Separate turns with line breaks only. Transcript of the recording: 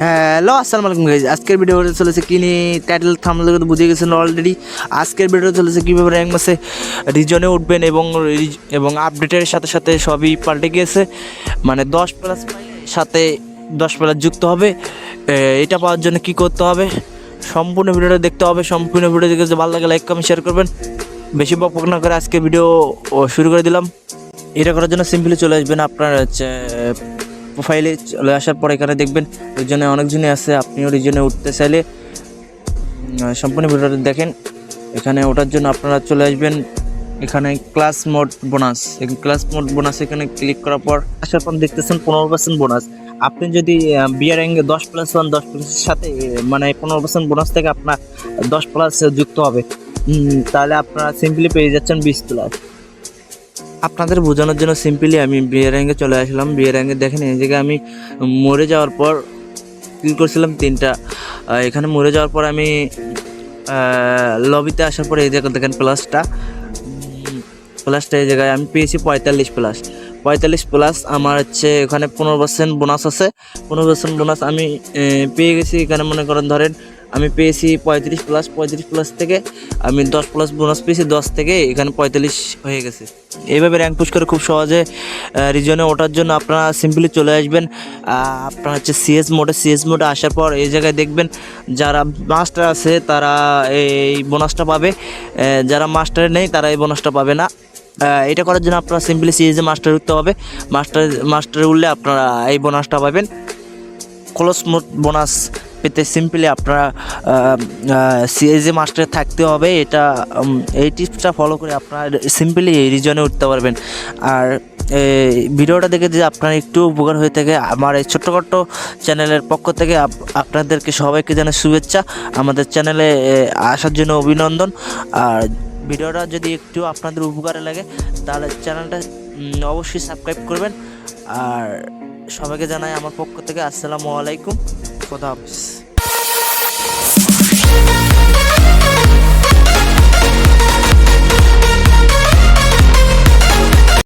Hello আসসালামু আলাইকুম guys. আজকের ভিডিও চলেছে কি নিয়ে, টাইটেল থাম্বনেল থেকে বুঝে গেছেন অলরেডি। আজকের ভিডিও চলেছে কীভাবে র্যাঙ্ক ম্যাচে রিজনে উঠবেন এবং আপডেটের সাথে সাথে সবই পাল্টে গিয়েছে। মানে 10+ সাথে 10+ যুক্ত হবে। এটা পাওয়ার জন্য কি করতে হবে, সম্পূর্ণ ভিডিওটা দেখতে হবে। সম্পূর্ণ ভিডিও দেখে যদি ভালো লাগে লাইক কমেন্ট শেয়ার করবেন। বেশি বক না করে আজকে ভিডিও শুরু করে দিলাম। এটা করার জন্য সিম্পলি চলে আসবেন আপনার প্রোফাইলে। চলে আসার পর এখানে দেখবেন রিজনে অনেকজনই আছে। আপনিও রিজনে উঠতে চাইলে সম্পূর্ণ ভিডিওটা দেখেন। এখানে ওঠার জন্য আপনারা চলে আসবেন এখানে ক্লাস মোড বোনাস। এখানে ক্লিক করার পর আসার পর দেখতেছেন 15% বোনাস। আপনি যদি বিয়ার র্যাঙ্কে 10+1 10+এর সাথে মানে 15% বোনাস থেকে আপনার 10+ যুক্ত হবে, তাহলে আপনারা সিম্পলি পেয়ে যাচ্ছেন 20+। আপনাদের বোঝানোর জন্য সিম্পলি আমি বিয়ার র্যাঙ্কে চলে আসলাম। বিয়ার র্যাঙ্কে দেখেন এই জায়গায় আমি মরে যাওয়ার পর ক্লিক করছিলাম 3টা। এখানে মরে যাওয়ার পর আমি লবিতে আসার পরে এই জায়গায় দেখেন প্লাসটা এই জায়গায় আমি পেয়েছি 45+। আমার এখানে 15% বোনাস আছে। 15% বোনাস আমি পেয়ে গেছি। এখানে মনে করেন ধরেন আমি পেয়েছি 35+। থেকে আমি 10+ বোনাস পেয়েছি। 10 থেকে এখানে 45 হয়ে গেছে। এইভাবে র্যাঙ্ক পুশ করে খুব সহজে রিজনে ওঠার জন্য আপনারা সিম্পলি চলে আসবেন। আপনার সিএস মোডে আসার পর এই জায়গায় দেখবেন যারা মাস্টার আছে তারা এই বোনাসটা পাবে, যারা মাস্টারে নেই তারা এই বোনাসটা পাবে না। এটা করার জন্য আপনারা সিম্পলি সিএসে মাস্টার উঠতে হবে। মাস্টারে উঠলে আপনারা এই বোনাসটা পাবেন। ক্লোজ মোড বোনাস পেতে সিম্পলি আপনারা সিএসে মাস্টারে থাকতে হবে। এই টিপসটা ফলো করে আপনারা সিম্পলি এই রিজনে উঠতে পারবেন। আর ভিডিওটা দেখে যদি আপনার একটু উপকার হয়ে থাকে, আমার এই ছোট্টখাট্ট চ্যানেলের পক্ষ থেকে আপনাদেরকে সবাইকে জানাই শুভেচ্ছা। আমাদের চ্যানেলে আসার জন্য অভিনন্দন। আর ভিডিওটা যদি একটু আপনাদের উপকারে লাগে তাহলে চ্যানেলটা অবশ্যই সাবস্ক্রাইব করবেন। আর সবাইকে জানাই আমার পক্ষ থেকে আসসালামু আলাইকুম, খোদা হাফেজ।